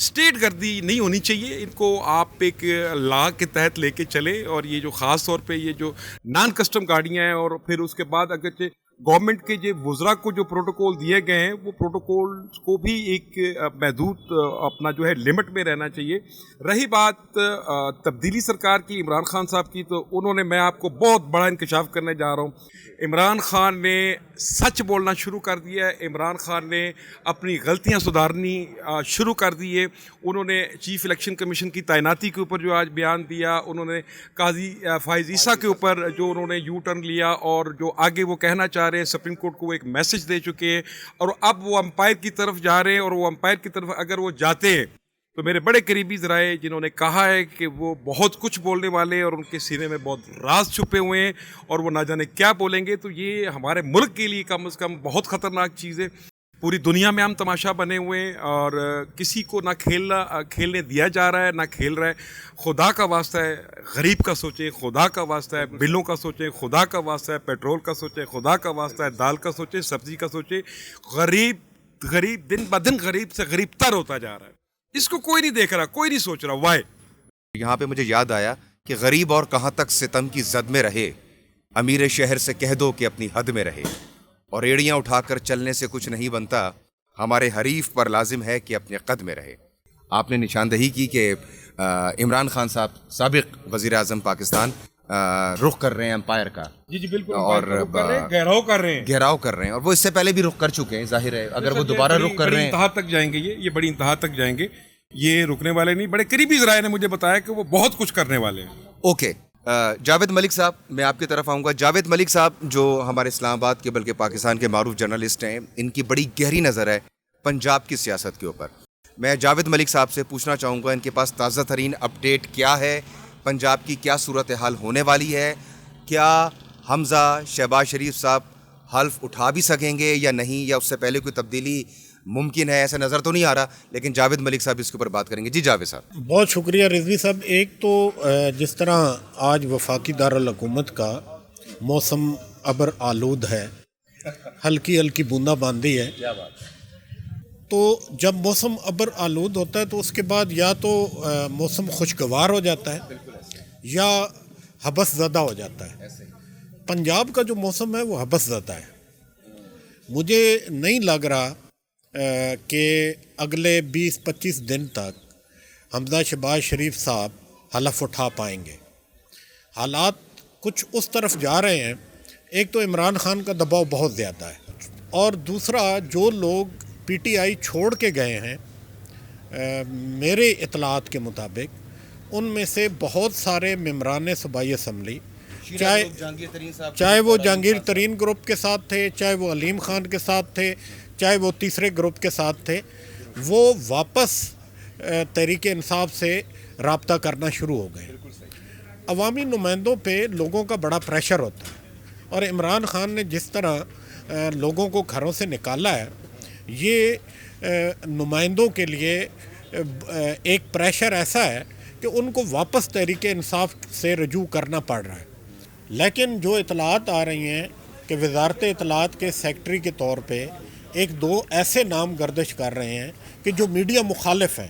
State گردی نہیں ہونی چاہیے. ان کو آپ ایک لا کے تحت لے کے چلیں. اور یہ جو خاص طور پہ یہ جو نان کسٹم گاڑیاں ہیں, اور پھر اس کے بعد اگرچہ گورنمنٹ کے جو وزراء کو جو پروٹوکول دیے گئے ہیں, وہ پروٹوکول کو بھی ایک محدود اپنا جو ہے لمٹ میں رہنا چاہیے. رہی بات تبدیلی سرکار کی, عمران خان صاحب کی, تو انہوں نے, میں آپ کو بہت بڑا انکشاف کرنے جا رہا ہوں. عمران خان نے سچ بولنا شروع کر دیا ہے. عمران خان نے اپنی غلطیاں سدھارنی شروع کر دی ہے. انہوں نے چیف الیکشن کمیشن کی تعیناتی کے اوپر جو آج بیان دیا, انہوں نے قاضی فائز عیسیٰ کے اوپر جو انہوں نے یو ٹرن لیا, اور جو آگے وہ کہنا چاہ رہے ہیں, سپریم کورٹ کو وہ ایک میسج دے چکے ہیں, اور اب وہ امپائر کی طرف جا رہے ہیں. اور وہ امپائر کی طرف اگر وہ جاتے ہیں تو میرے بڑے قریبی ذرائع جنہوں نے کہا ہے کہ وہ بہت کچھ بولنے والے, اور ان کے سینے میں بہت راز چھپے ہوئے ہیں, اور وہ نہ جانے کیا بولیں گے, تو یہ ہمارے ملک کے لیے کم از کم بہت خطرناک چیز ہے. پوری دنیا میں ہم تماشا بنے ہوئے ہیں, اور کسی کو نہ کھیلنے دیا جا رہا ہے, نہ کھیل رہا ہے. خدا کا واسطہ ہے, غریب کا سوچیں, خدا کا واسطہ ہے, بلوں کا سوچیں, خدا کا واسطہ ہے, پیٹرول کا سوچیں, خدا کا واسطہ ہے, دال کا سوچیں, سبزی کا سوچیں. غریب دن بدن غریب سے غریب تر ہوتا جا رہا ہے. اس کو کوئی نہیں دیکھ رہا, کوئی نہیں سوچ رہا. وائی یہاں پہ مجھے یاد آیا کہ غریب اور کہاں تک ستم کی زد میں رہے, امیر شہر سے کہہ دو کہ اپنی حد میں رہے, اور ایڑیاں اٹھا کر چلنے سے کچھ نہیں بنتا, ہمارے حریف پر لازم ہے کہ اپنے قد میں رہے. آپ نے نشاندہی کی کہ عمران خان صاحب سابق وزیر اعظم پاکستان رخ کر رہے ہیں امپائر کا. جی بالکل, اور گہراؤ کر رہے ہیں, اور وہ اس سے پہلے بھی رخ کر چکے ہیں. ظاہر ہے اگر وہ دوبارہ رخ کر رہے ہیں, انتہا تک جائیں گے, یہ بڑی انتہا تک جائیں گے, یہ رکنے والے نہیں. بڑے قریبی ذرائع نے مجھے بتایا کہ وہ بہت کچھ کرنے والے ہیں. اوکے, جاوید ملک صاحب, میں آپ کی طرف آؤں گا. جاوید ملک صاحب جو ہمارے اسلام آباد کے بلکہ پاکستان کے معروف جرنلسٹ ہیں, ان کی بڑی گہری نظر ہے پنجاب کی سیاست کے اوپر. میں جاوید ملک صاحب سے پوچھنا چاہوں گا, ان کے پاس تازہ ترین اپڈیٹ کیا ہے, پنجاب کی کیا صورتحال ہونے والی ہے, کیا حمزہ شہباز شریف صاحب حلف اٹھا بھی سکیں گے یا نہیں, یا اس سے پہلے کوئی تبدیلی ممکن ہے؟ ایسا نظر تو نہیں آ رہا, لیکن جاوید ملک صاحب اس کے اوپر بات کریں گے. جی جاوید صاحب. بہت شکریہ رضوی صاحب. ایک تو جس طرح آج وفاقی دارالحکومت کا موسم ابر آلود ہے, ہلکی ہلکی بوندا باندی ہے, تو جب موسم ابر آلود ہوتا ہے تو اس کے بعد یا تو موسم خوشگوار ہو جاتا ہے یا حبس زدہ ہو جاتا ہے. پنجاب کا جو موسم ہے وہ حبس زدہ ہے. مجھے نہیں لگ رہا کہ اگلے 20-25 دن تک حمزہ شہباز شریف صاحب حلف اٹھا پائیں گے. حالات کچھ اس طرف جا رہے ہیں. ایک تو عمران خان کا دباؤ بہت زیادہ ہے, اور دوسرا جو لوگ پی ٹی آئی چھوڑ کے گئے ہیں, میرے اطلاعات کے مطابق ان میں سے بہت سارے ممبران صوبائی اسمبلی, چاہے وہ جہانگیر ترین گروپ کے ساتھ تھے, چاہے وہ علیم خان کے ساتھ تھے, چاہے وہ تیسرے گروپ کے ساتھ تھے, وہ واپس تحریک انصاف سے رابطہ کرنا شروع ہو گئے. عوامی نمائندوں پہ لوگوں کا بڑا پریشر ہوتا ہے, اور عمران خان نے جس طرح لوگوں کو گھروں سے نکالا ہے, یہ نمائندوں کے لیے ایک پریشر ایسا ہے کہ ان کو واپس تحریک انصاف سے رجوع کرنا پڑ رہا ہے. لیکن جو اطلاعات آ رہی ہیں کہ وزارت اطلاعات کے سیکٹری کے طور پہ ایک دو ایسے نام گردش کر رہے ہیں کہ جو میڈیا مخالف ہیں,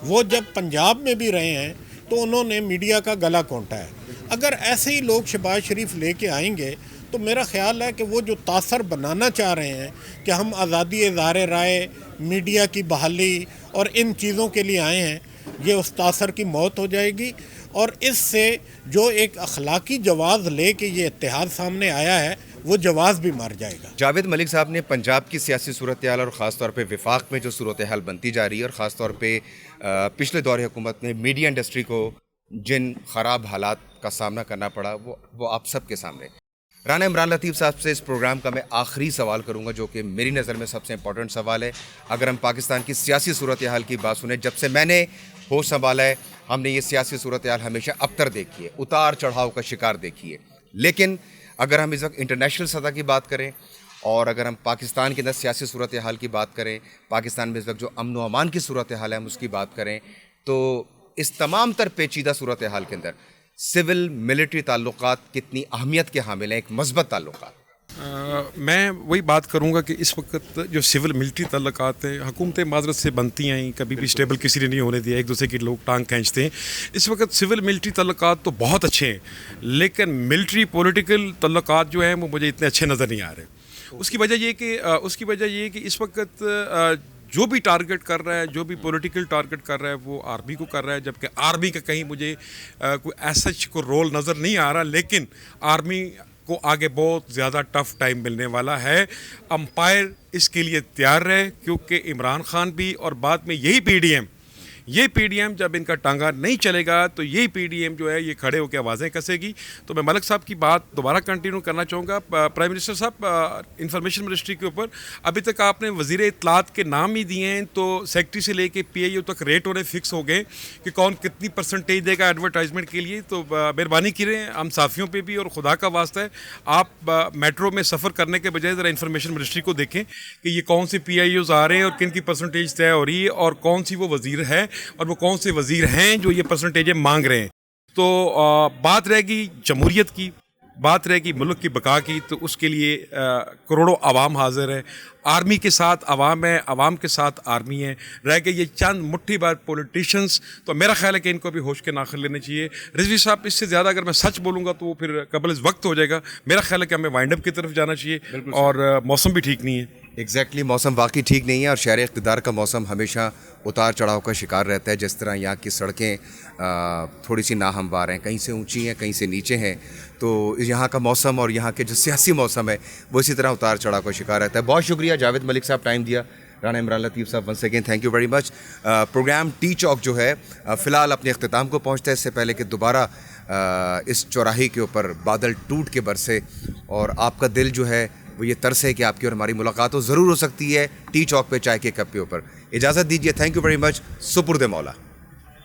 وہ جب پنجاب میں بھی رہے ہیں تو انہوں نے میڈیا کا گلا گھونٹا ہے. اگر ایسے ہی لوگ شہباز شریف لے کے آئیں گے تو میرا خیال ہے کہ وہ جو تاثر بنانا چاہ رہے ہیں کہ ہم آزادی اظہار رائے, میڈیا کی بحالی اور ان چیزوں کے لیے آئے ہیں, یہ اس تاثر کی موت ہو جائے گی. اور اس سے جو ایک اخلاقی جواز لے کے یہ اتحاد سامنے آیا ہے, وہ جواز بھی مر جائے گا. جاوید ملک صاحب نے پنجاب کی سیاسی صورتحال اور خاص طور پہ وفاق میں جو صورتحال بنتی جا رہی ہے, اور خاص طور پہ پچھلے دور حکومت میں میڈیا انڈسٹری کو جن خراب حالات کا سامنا کرنا پڑا, وہ آپ سب کے سامنے. رانا عمران لطیف صاحب سے اس پروگرام کا میں آخری سوال کروں گا, جو کہ میری نظر میں سب سے امپورٹنٹ سوال ہے. اگر ہم پاکستان کی سیاسی صورتحال کی بات سنیں, جب سے میں نے ہوش سنبھالا ہے, ہم نے یہ سیاسی صورتحال ہمیشہ ابتر دیکھی ہے, اتار چڑھاؤ کا شکار دیکھی ہے. لیکن اگر ہم اس وقت انٹرنیشنل سطح کی بات کریں, اور اگر ہم پاکستان کے اندر سیاسی صورتحال کی بات کریں, پاکستان میں اس وقت جو امن و امان کی صورتحال ہے ہم اس کی بات کریں, تو اس تمام تر پیچیدہ صورتحال کے اندر سول ملٹری تعلقات کتنی اہمیت کے حامل ہیں, ایک مثبت تعلقات؟ میں وہی بات کروں گا کہ اس وقت جو سول ملٹری تعلقات ہیں حکومتیں معذرت سے بنتی ہیں کبھی بھی اسٹیبل کسی نے نہیں ہونے دیا ایک دوسرے کی لوگ ٹانگ کھینچتے ہیں اس وقت سول ملٹری تعلقات تو بہت اچھے ہیں لیکن ملٹری پولیٹیکل تعلقات جو ہیں وہ مجھے اتنے اچھے نظر نہیں آ رہے اس کی وجہ یہ کہ اس وقت جو بھی ٹارگٹ کر رہا ہے جو بھی پولیٹیکل ٹارگٹ کر رہا ہے وہ آرمی کو کر رہا ہے جبکہ آرمی کا کہیں مجھے کوئی ایسا کوئی رول نظر نہیں آ رہا لیکن آرمی کو آگے بہت زیادہ ٹف ٹائم ملنے والا ہے امپائر اس کے لیے تیار رہے کیونکہ عمران خان بھی اور بعد میں یہی پی ڈی ایم جب ان کا ٹانگا نہیں چلے گا تو یہی پی ڈی ایم جو ہے یہ کھڑے ہو کے آوازیں کسے گی تو میں ملک صاحب کی بات دوبارہ کنٹینیو کرنا چاہوں گا پرائم منسٹر صاحب انفارمیشن منسٹری کے اوپر ابھی تک آپ نے وزیر اطلاعات کے نام ہی دیے ہیں تو سیکٹری سے لے کے پی آئی او تک ریٹ ہونے فکس ہو گئے کہ کون کتنی پرسنٹیج دے گا ایڈورٹائزمنٹ کے لیے تو مہربانی کریں ہم صحافیوں پہ بھی اور خدا کا واسطہ ہے آپ میٹرو میں سفر کرنے کے بجائے ذرا انفارمیشن منسٹری کو دیکھیں کہ یہ کون سے پی آئی اوز آ رہے ہیں اور کن کی پرسنٹیج طے ہو رہی ہے اور کون سی وہ وزیر ہے اور وہ کون سے وزیر ہیں جو یہ پرسنٹیجیں مانگ رہے ہیں تو بات رہے گی جمہوریت کی بات رہے گی ملک کی بقا کی تو اس کے لیے کروڑوں عوام حاضر ہے آرمی کے ساتھ عوام ہے عوام کے ساتھ آرمی ہے رہ گئے یہ چند مٹھی بار پولیٹیشینس تو میرا خیال ہے کہ ان کو بھی ہوش کے ناخن لینے چاہیے رضوی صاحب اس سے زیادہ اگر میں سچ بولوں گا تو وہ پھر قبل از وقت ہو جائے گا میرا خیال ہے کہ ہمیں وائنڈ اپ کی طرف جانا چاہیے اور موسم بھی ٹھیک نہیں ہے ایگزیکٹلی موسم واقعی ٹھیک نہیں ہے اور شہر اقتدار کا موسم ہمیشہ اتار چڑھاؤ کا شکار رہتا ہے جس طرح یہاں کی سڑکیں تھوڑی سی ناہموار ہیں کہیں سے اونچی ہیں کہیں سے نیچے ہیں تو یہاں کا موسم اور یہاں کے جو سیاسی موسم ہے وہ اسی طرح اتار چڑھاؤ کا شکار رہتا ہے بہت شکریہ جاوید ملک صاحب ٹائم دیا رانا عمران لطیف صاحب once again thank you very much program T چوک جو ہے فی الحال اپنے اختتام کو پہنچتا ہے اس سے پہلے کہ دوبارہ اس چوراہے کے اوپر بادل ٹوٹ کے برسے اور آپ کا دل جو ہے وہ یہ ترس ہے کہ آپ کی اور ہماری ملاقات ضرور ہو سکتی ہے ٹی چوک پہ چائے کے کپ کے اوپر اجازت دیجیے تھینک یو ویری مچ سپرد مولا